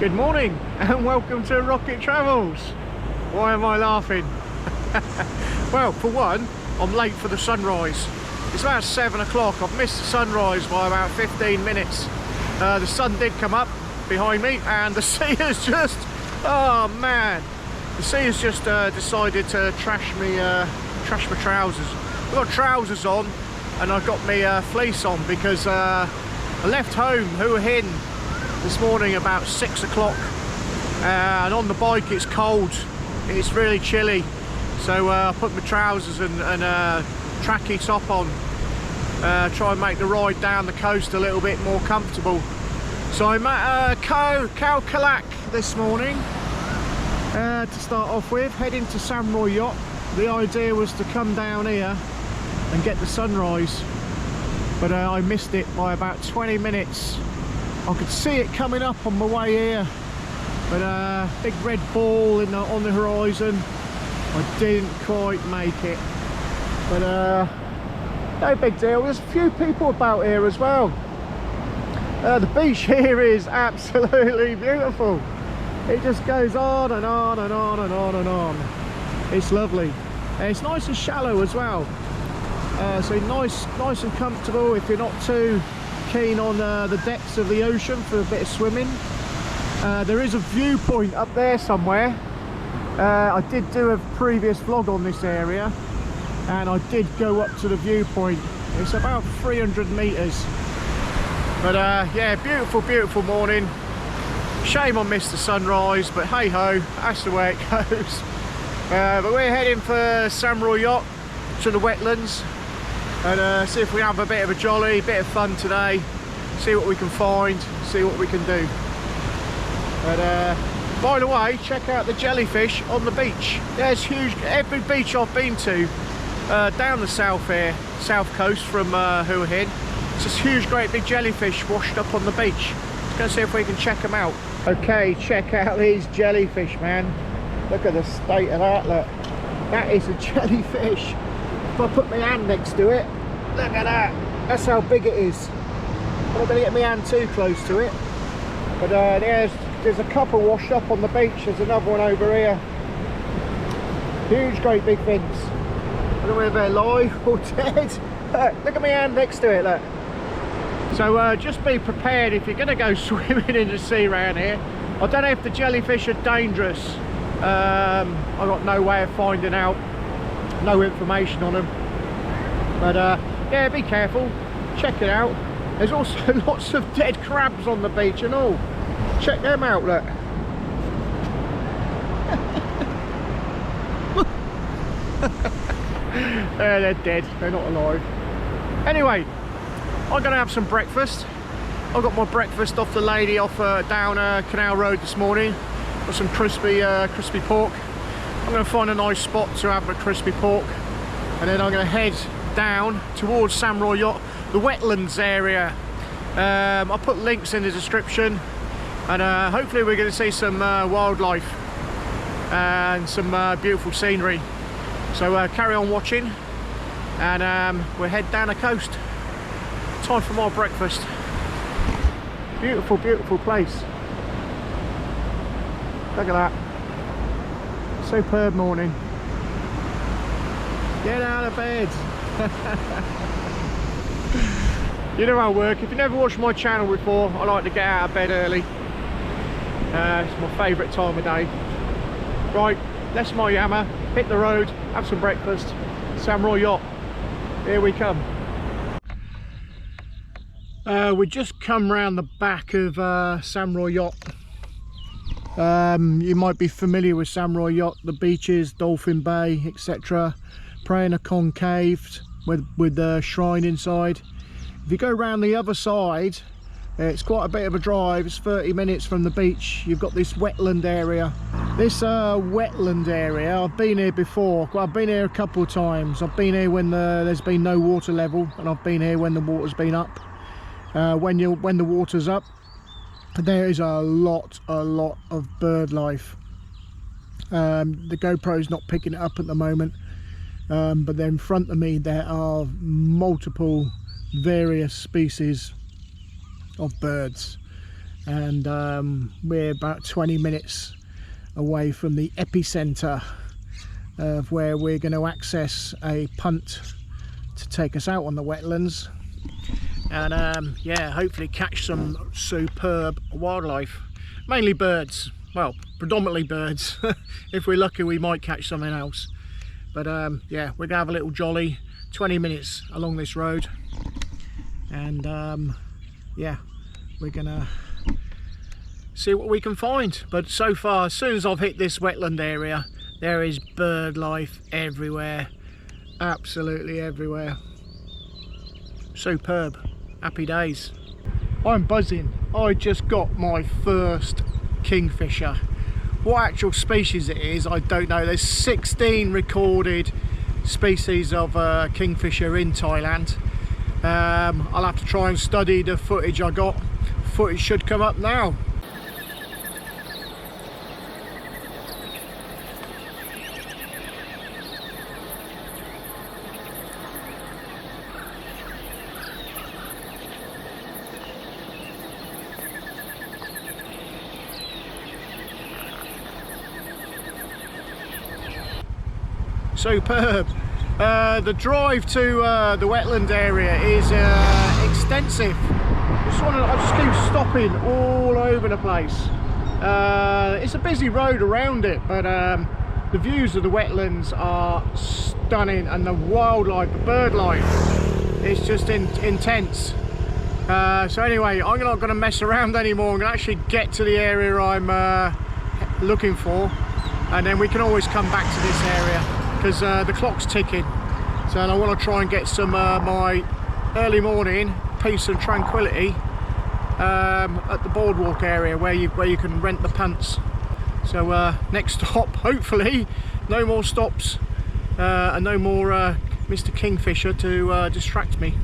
Good morning and welcome to Rocket Travels. Why am I laughing? Well, for one, I'm late for the sunrise. It's about 7 o'clock. I've missed the sunrise by about 15 minutes. The sun did come up behind me and the sea has just, oh man, the sea has just decided to trash my trousers. I've got trousers on and I've got my fleece on because I left home, Hua Hin, this morning about 6 o'clock, and on the bike it's cold, it's really chilly, so I put my trousers and trackie top on, try and make the ride down the coast a little bit more comfortable. So I'm at Khao this morning to start off with, heading to Samurai Yacht. The idea was to come down here and get the sunrise, but I missed it by about 20 minutes. I could see it coming up on my way here, but big red ball on the horizon. I didn't quite make it, but no big deal. There's a few people about here as well. The beach here is absolutely beautiful. It just goes on and on and on and on and on. It's lovely. It's nice and shallow as well, so nice and comfortable if you're not too keen on the depths of the ocean for a bit of swimming. There is a viewpoint up there somewhere. I did do a previous vlog on this area and I did go up to the viewpoint. It's about 300 meters, but yeah, beautiful morning. Shame I missed the sunrise, but hey ho, that's the way it goes. But we're heading for Samurai Yacht to the wetlands and see if we have a bit of a jolly, bit of fun today, see what we can find, see what we can do. But by the way, check out the jellyfish on the beach. There's huge, every beach I've been to down the south here, south coast from Hua Hin, it's this huge great big jellyfish washed up on the beach. Let's go see if we can check them out. Okay, check out these jellyfish, man. Look at the state of that, look. That is a jellyfish. If I put my hand next to it, look at that. That's how big it is. I'm not going to get my hand too close to it. But there's a couple washed up on the beach. There's another one over here. Huge, great big things. I don't know whether they're live or dead. Look at my hand next to it, look. So just be prepared if you're going to go swimming in the sea around here. I don't know if the jellyfish are dangerous. I've got no way of finding out, no information on them, but yeah, be careful, check it out. There's also lots of dead crabs on the beach and all. Check them out, look. They're dead, they're not alive. Anyway, I'm gonna have some breakfast. I got my breakfast off the lady off down Canal Road this morning. Got some crispy pork. I'm going to find a nice spot to have a crispy pork, and then I'm going to head down towards Samurai Yacht, the wetlands area. I'll put links in the description, and hopefully we're going to see some wildlife and some beautiful scenery. So carry on watching, and we'll head down the coast. Time for my breakfast. Beautiful place. Look at that. Superb morning. Get out of bed. You know how I work. If you never watched my channel before, I like to get out of bed early. It's my favourite time of day. Right, let's my hammer, hit the road, have some breakfast. Samurai Yacht, here we come. We just come round the back of Samurai Yacht. You might be familiar with Samurai Yacht, the beaches, Dolphin Bay, etc. Prayana concave with the shrine inside. If you go around the other side, it's quite a bit of a drive. It's 30 minutes from the beach. You've got this wetland area. This wetland area, I've been here before. I've been here a couple of times. I've been here when there's been no water level, and I've been here when the water's been up. When the water's up, there is a lot of bird life. The GoPro's not picking it up at the moment, but then in front of me there are multiple various species of birds. and we're about 20 minutes away from the epicenter of where we're going to access a punt to take us out on the wetlands, and yeah, hopefully catch some superb wildlife, mainly birds. Well, predominantly birds. If we're lucky, we might catch something else, but yeah, we're gonna have a little jolly. 20 minutes along this road, and yeah, we're gonna see what we can find. But so far, as soon as I've hit this wetland area, there is bird life everywhere, absolutely everywhere. Superb. Happy days. I'm buzzing. I just got my first kingfisher. What actual species it is, I don't know. There's 16 recorded species of kingfisher in Thailand. I'll have to try and study the footage I got. Footage should come up now. Superb. The drive to the wetland area is extensive. I just keep stopping all over the place. It's a busy road around it, but the views of the wetlands are stunning, and the wildlife, the bird life, is just intense. So anyway, I'm not going to mess around anymore. I'm going to actually get to the area I'm looking for, and then we can always come back to this area, because the clock's ticking. So I want to try and get some my early morning peace and tranquility at the boardwalk area where you can rent the punts. So next stop, hopefully no more stops and no more Mr. Kingfisher to distract me.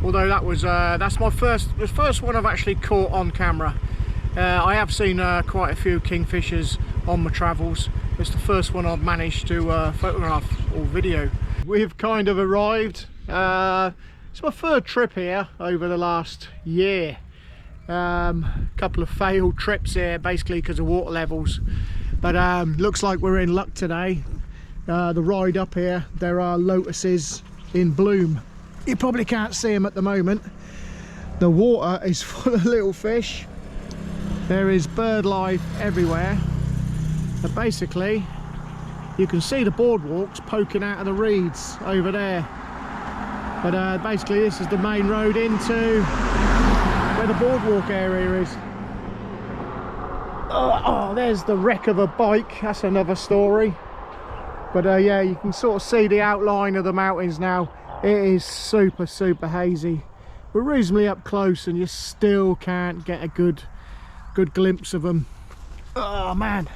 Although that's the first one I've actually caught on camera. I have seen quite a few kingfishers on my travels. It's the first one I've managed to photograph or video. We've kind of arrived. It's my third trip here over the last year. Couple of failed trips here, basically because of water levels. But looks like we're in luck today. The ride up here, there are lotuses in bloom. You probably can't see them at the moment. The water is full of little fish. There is bird life everywhere. But basically, you can see the boardwalks poking out of the reeds over there. But basically, this is the main road into where the boardwalk area is. Oh, there's the wreck of a bike. That's another story. But yeah, you can sort of see the outline of the mountains now. It is super hazy. We're reasonably up close, and you still can't get a good glimpse of them. Oh man.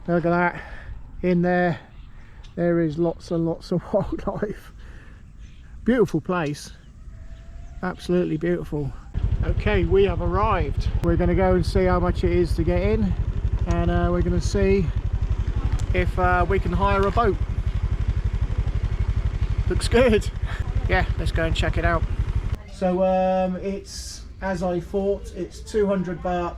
Look at that. In there is lots and lots of wildlife. Beautiful place, absolutely beautiful. Okay, we have arrived. We're going to go and see how much it is to get in, and we're going to see if we can hire a boat. Looks good. Yeah, let's go and check it out. So it's, as I thought, it's 200 baht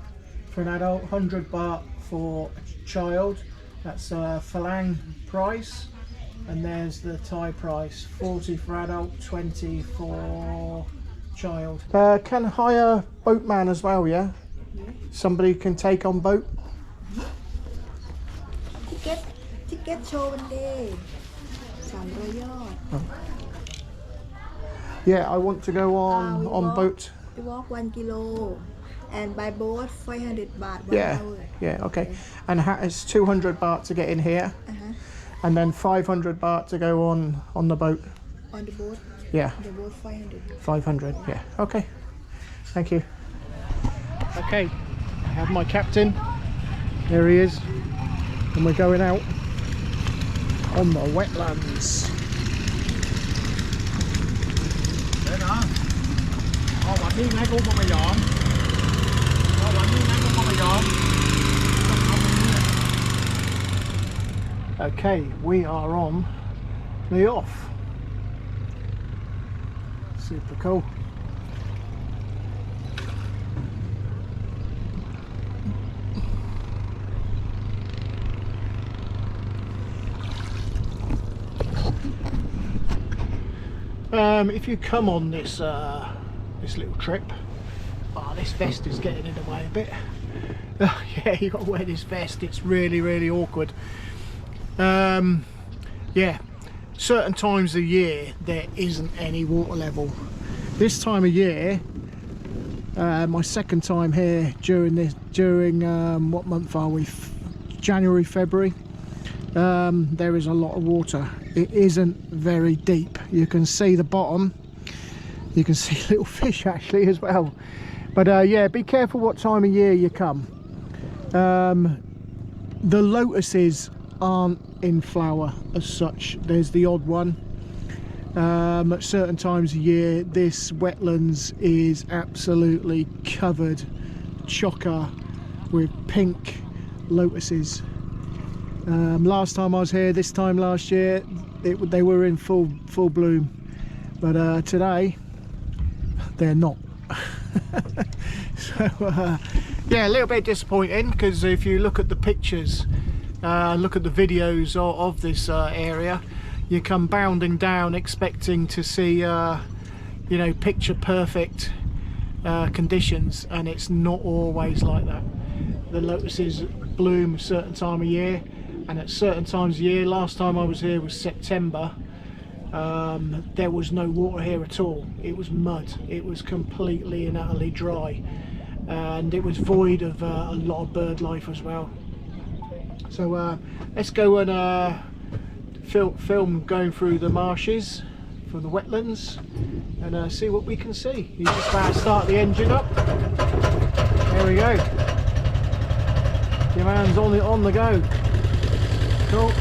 for an adult, 100 baht for a child. That's a Phalang price, and there's the Thai price, 40 for adult, 20 for child. Can hire boatman as well, yeah? Somebody can take on boat? Ticket show one day. 300 yard. Oh. Yeah, I want to go on boat. We walk 1 kilo, and by boat 500 baht 1 hour. Yeah, okay. And it's 200 baht to get in here, and then 500 baht to go on the boat. On the boat? Yeah. The boat 500. 500, yeah. Okay. Thank you. Okay, I have my captain. There he is. And we're going out on the wetlands. Okay, we are on the off. Super cool. if you come on this this little trip, this vest is getting in the way a bit. Yeah, you got to wear this vest. It's really awkward. Yeah, certain times of the year there isn't any water level. This time of year, my second time here during what month are we? January, February. There is a lot of water. It isn't very deep. You can see the bottom. You can see little fish actually as well. But yeah, be careful what time of year you come. The lotuses aren't in flower as such. There's the odd one. At certain times of year, this wetlands is absolutely covered chocker with pink lotuses. Last time I was here, this time last year, they were in full bloom, but today they're not. So yeah, a little bit disappointing, because if you look at the pictures, look at the videos of this area, you come bounding down expecting to see you know, picture perfect conditions, and it's not always like that. The lotuses bloom a certain time of year, and at certain times of year, last time I was here was September, there was no water here at all. It was mud. It was completely and utterly dry, and it was void of a lot of bird life as well. So let's go and film going through the marshes from the wetlands and see what we can see. You just about to start the engine up. There we go. Your man's on the go. Cool.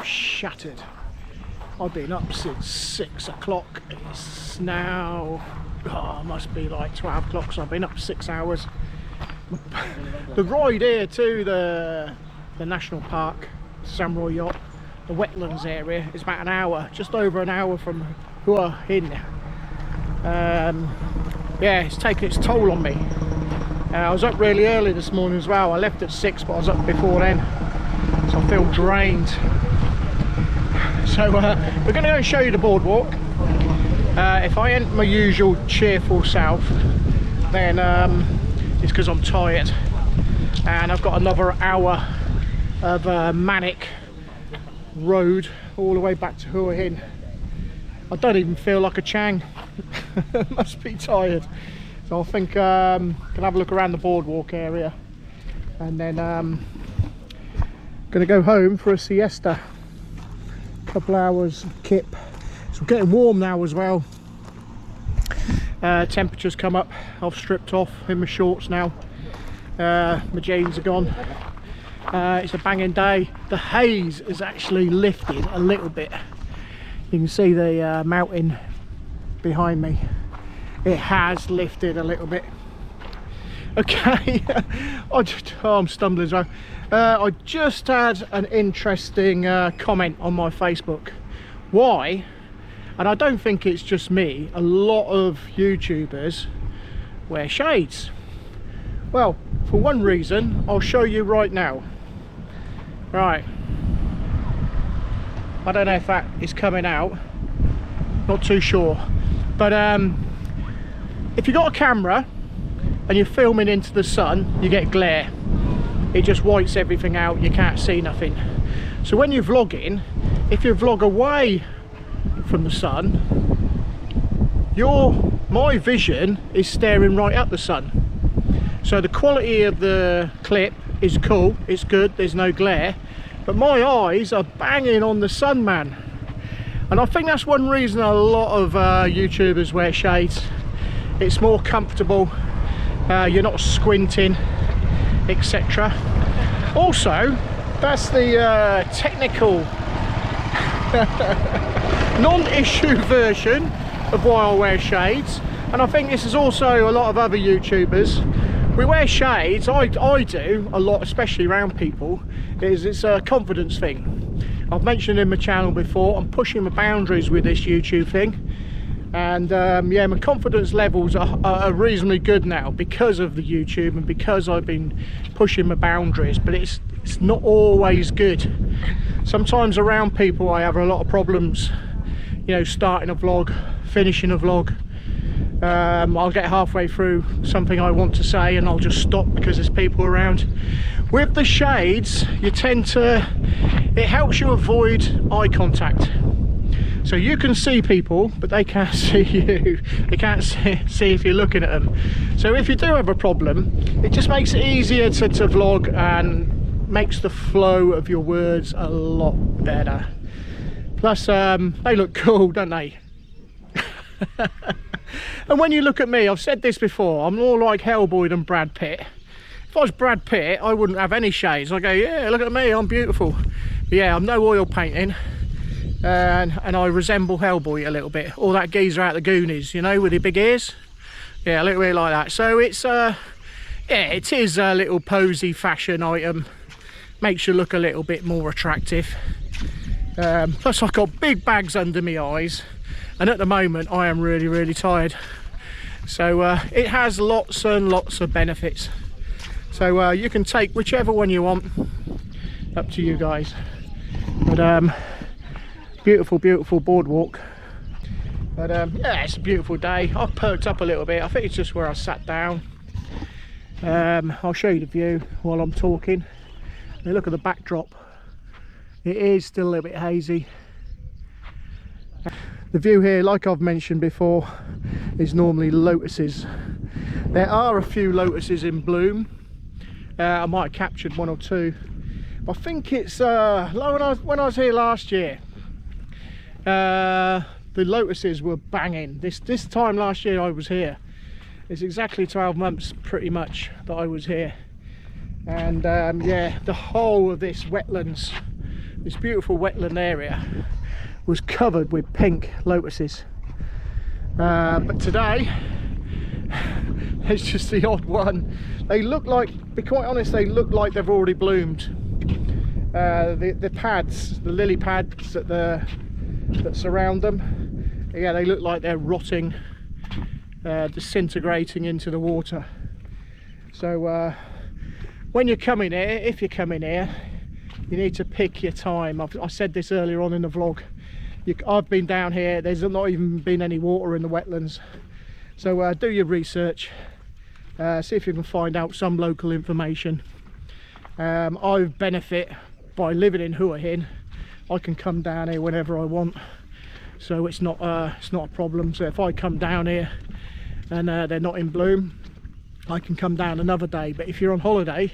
Shattered. I've been up since 6 o'clock. It's now must be like 12 o'clock, so I've been up 6 hours. The ride here to the national park, Samurai Yacht, the wetlands area, is about an hour, just over an hour from Hua Hin. Yeah, it's taken its toll on me. I was up really early this morning as well. I left at 6, but I was up before then, so I feel drained. So we're going to go and show you the boardwalk. If I ain't my usual cheerful self, then it's because I'm tired, and I've got another hour of manic road all the way back to Hua Hin. I don't even feel like a Chang. Must be tired. So I think can have a look around the boardwalk area, and then going to go home for a siesta. Couple hours kip. It's getting warm now as well. Temperatures come up. I've stripped off in my shorts now. My jeans are gone. It's a banging day. The haze has actually lifted a little bit. You can see the mountain behind me. It has lifted a little bit. Okay. I'm stumbling as well. I just had an interesting comment on my Facebook. Why, and I don't think it's just me, a lot of YouTubers wear shades. Well, for one reason, I'll show you right now. Right, I don't know if that is coming out, not too sure, but if you've got a camera and you're filming into the sun, you get glare. It just whites everything out, you can't see nothing. So when you're vlogging, if you vlog away from the sun, my vision is staring right at the sun. So the quality of the clip is cool, it's good, there's no glare, but my eyes are banging on the sun, man. And I think that's one reason a lot of YouTubers wear shades. It's more comfortable, you're not squinting, etc. Also, that's the technical non-issue version of why I wear shades. And I think this is also a lot of other YouTubers. We wear shades, I do a lot, especially around people, it's a confidence thing. I've mentioned in my channel before, I'm pushing my boundaries with this YouTube thing. And yeah, my confidence levels are reasonably good now because of the YouTube and because I've been pushing my boundaries, but it's not always good. Sometimes around people I have a lot of problems, you know, starting a vlog, finishing a vlog. I'll get halfway through something I want to say and I'll just stop because there's people around. With the shades, you tend to, it helps you avoid eye contact. So you can see people, but they can't see you. They can't see if you're looking at them. So if you do have a problem, it just makes it easier to vlog and makes the flow of your words a lot better. Plus, they look cool, don't they? And when you look at me, I've said this before, I'm more like Hellboy than Brad Pitt. If I was Brad Pitt, I wouldn't have any shades. I go, yeah, look at me, I'm beautiful. But yeah, I'm no oil painting. And I resemble Hellboy a little bit. All that geezer out the Goonies, you know, with the big ears. Yeah, a little bit like that. So it's, yeah, it is a little posy fashion item. Makes you look a little bit more attractive. Plus I've got big bags under my eyes. And at the moment I am really tired. So it has lots and lots of benefits. So you can take whichever one you want. Up to you guys. But beautiful boardwalk. But yeah, it's a beautiful day. I've perked up a little bit. I think it's just where I sat down. I'll show you the view while I'm talking. Now look at the backdrop. It is still a little bit hazy. The view here, like I've mentioned before, is normally lotuses. There are a few lotuses in bloom. I might have captured one or two. I think it's when I was here last year, the lotuses were banging. This time last year I was here. It's exactly 12 months pretty much that I was here. And yeah, the whole of this wetlands, this beautiful wetland area, was covered with pink lotuses. But today it's just the odd one. They look like, to be quite honest, they look like they've already bloomed. The pads, the lily pads that surround them, yeah, they look like they're rotting, disintegrating into the water. So when you're coming here, if you're coming here, you need to pick your time. I said this earlier on in the vlog. I've been down here, there's not even been any water in the wetlands. So do your research, see if you can find out some local information. I benefit by living in Hua Hin. I can come down here whenever I want, so it's not a problem. So if I come down here and they're not in bloom, I can come down another day. But if you're on holiday,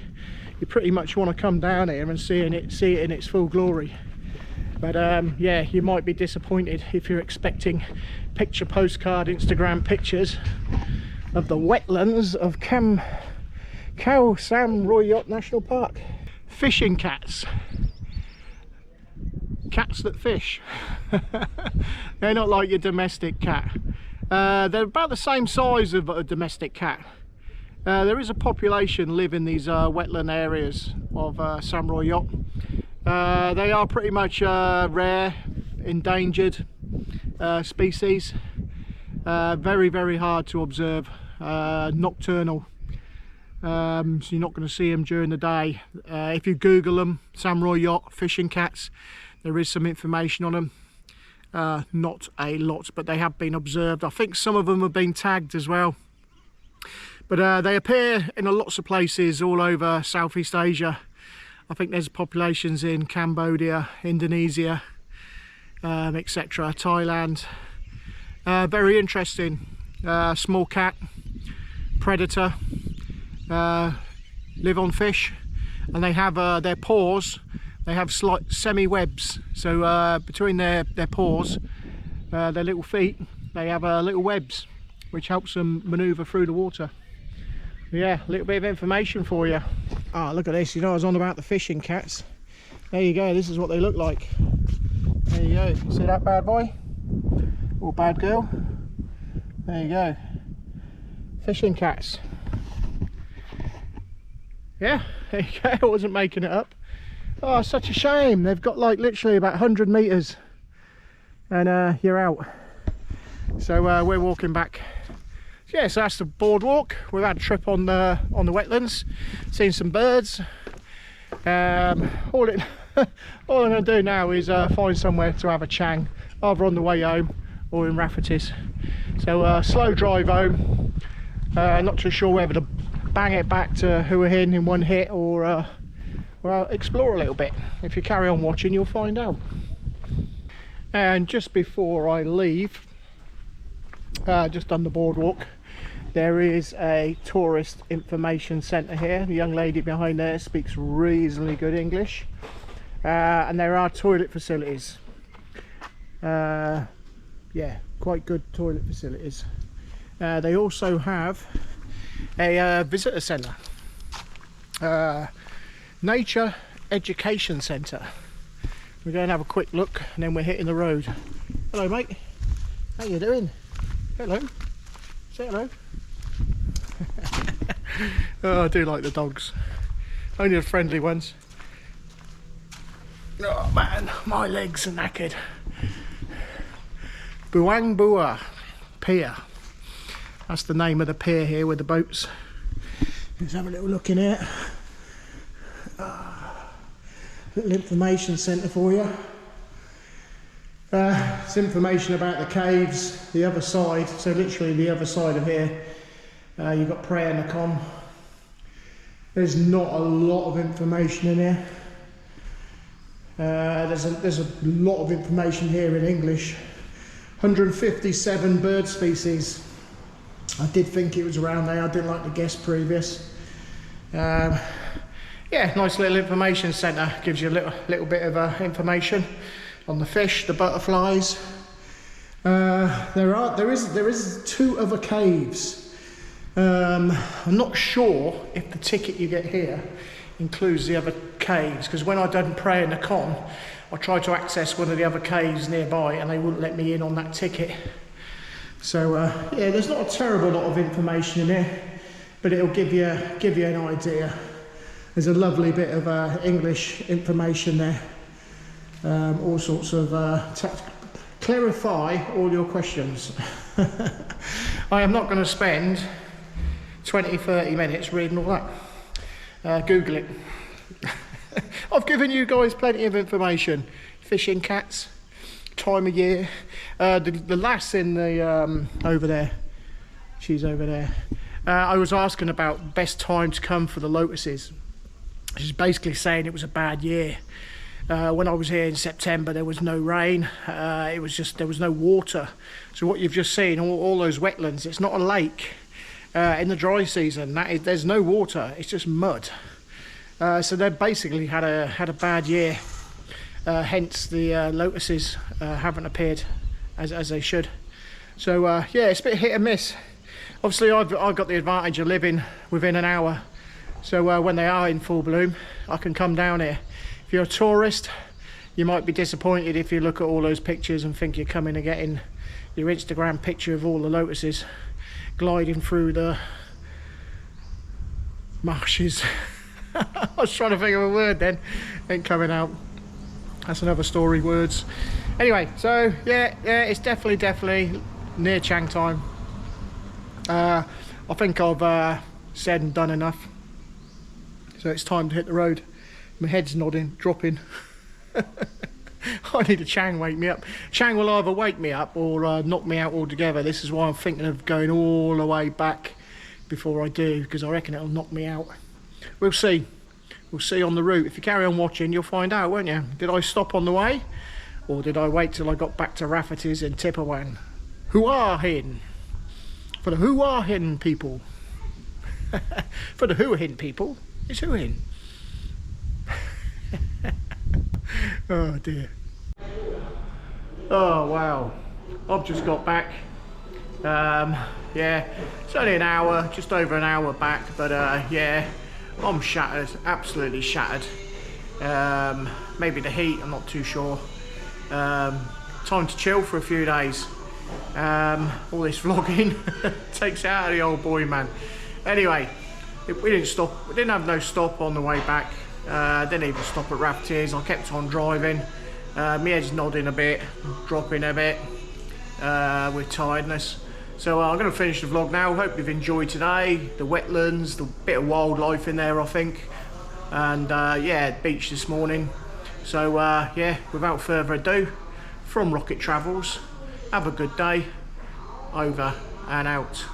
you pretty much want to come down here and see it in its full glory. But yeah, you might be disappointed if you're expecting picture postcard Instagram pictures of the wetlands of Khao Sam Royot National Park. Fishing cats. Cats that fish. They're not like your domestic cat. They're about the same size of a domestic cat. There is a population live in these wetland areas of Sam Royot. They are pretty much rare, endangered species. Very hard to observe. Nocturnal. so you're not going to see them during the day. If you Google them, Samurai yacht, fishing cats, there is some information on them. Not a lot, but they have been observed. I think some of them have been tagged as well. But they appear in lots of places all over Southeast Asia. I think there's populations in Cambodia, Indonesia, etc., Thailand. Very interesting. Small cat, predator, live on fish, and they have their paws, they have slight semi-webs. So between their paws, their little feet, they have little webs, which helps them manoeuvre through the water. Yeah, a little bit of information for you. Ah, look at this. You know, I was on about the fishing cats. There you go. This is what they look like. There you go. See that bad boy? Or bad girl? There you go. Fishing cats. Yeah, there you go. I wasn't making it up. Oh, such a shame. They've got like literally about 100 meters and you're out. So we're walking back. Yeah, so that's the boardwalk. We've had a trip on the wetlands, seen some birds. All I'm going to do now is find somewhere to have a chang, either on the way home or in Rafferty's. So slow drive home. Not too sure whether to bang it back to Hua Hin in one hit or well, explore a little bit. If you carry on watching, you'll find out. And just before I leave, just on the boardwalk, there is a tourist information centre here. The young lady behind there speaks reasonably good English, and there are toilet facilities. Yeah, quite good toilet facilities. They also have a visitor centre, nature education centre. We're going to have a quick look and then we're hitting the road. Hello mate, how you doing? Hello, say hello. Oh, I do like the dogs, only the friendly ones. Oh man, my legs are knackered. Buang Bua Pier, that's the name of the pier here with the boats. Let's have a little look in here. Little information centre for you. It's information about the caves, the other side, so literally the other side of here. You've got Praia Nakhon. There's not a lot of information in here. There's a lot of information here in English. 157 bird species. I did think it was around there. I didn't like to guess previous. Yeah, nice little information centre. Gives you a little bit of information on the fish, the butterflies. There is 2 other caves. I'm not sure if the ticket you get here includes the other caves, because when I done Praia Nakhon, I tried to access one of the other caves nearby and they wouldn't let me in on that ticket. So yeah, there's not a terrible lot of information in here, but it'll give you an idea. There's a lovely bit of English information there. All sorts of clarify all your questions. I am not going to spend 20-30 minutes reading all that. Google it. I've given you guys plenty of information. Fishing cats, time of year. The lass in the over there, she's over there. I was asking about best time to come for the lotuses. She's basically saying it was a bad year. When I was here in September, there was no rain. It was just, there was no water. So what you've just seen, all those wetlands, it's not a lake. In the dry season, there's no water, it's just mud. So they basically had a bad year. Hence the lotuses haven't appeared as they should. So yeah, it's a bit hit and miss. Obviously I've got the advantage of living within an hour. So when they are in full bloom, I can come down here. If you're a tourist, you might be disappointed if you look at all those pictures and think you're coming and getting your Instagram picture of all the lotuses gliding through the marshes. I was trying to think of a word then, ain't coming out. That's another story, words. Anyway, so yeah, it's definitely near Chang time. I think I've said and done enough. so it's time to hit the road. My head's nodding, dropping. I need a Chang wake me up. Chang will either wake me up or knock me out altogether. This is why I'm thinking of going all the way back before I do, because I reckon it'll knock me out. We'll see. We'll see on the route. If you carry on watching, you'll find out, won't you? Did I stop on the way, or did I wait till I got back to Rafferty's in Tipperwan? Hoo-ah hin. For the hoo-ah hin people. For the hoo-hin people, it's hoo-hin. Oh dear. Oh wow, I've just got back. Yeah, it's only an hour, just over an hour back, but yeah, I'm shattered, absolutely shattered. Maybe the heat, I'm not too sure. Time to chill for a few days. All this vlogging takes out of the old boy, man. Anyway, we didn't stop, we didn't have no stop on the way back. Didn't even stop at Rafferty's. I kept on driving. My head's nodding a bit, dropping a bit with tiredness. So I'm going to finish the vlog now. Hope you've enjoyed today. The wetlands, the bit of wildlife in there, I think. And yeah, beach this morning. So yeah, without further ado, from Rocket Travels, have a good day. Over and out.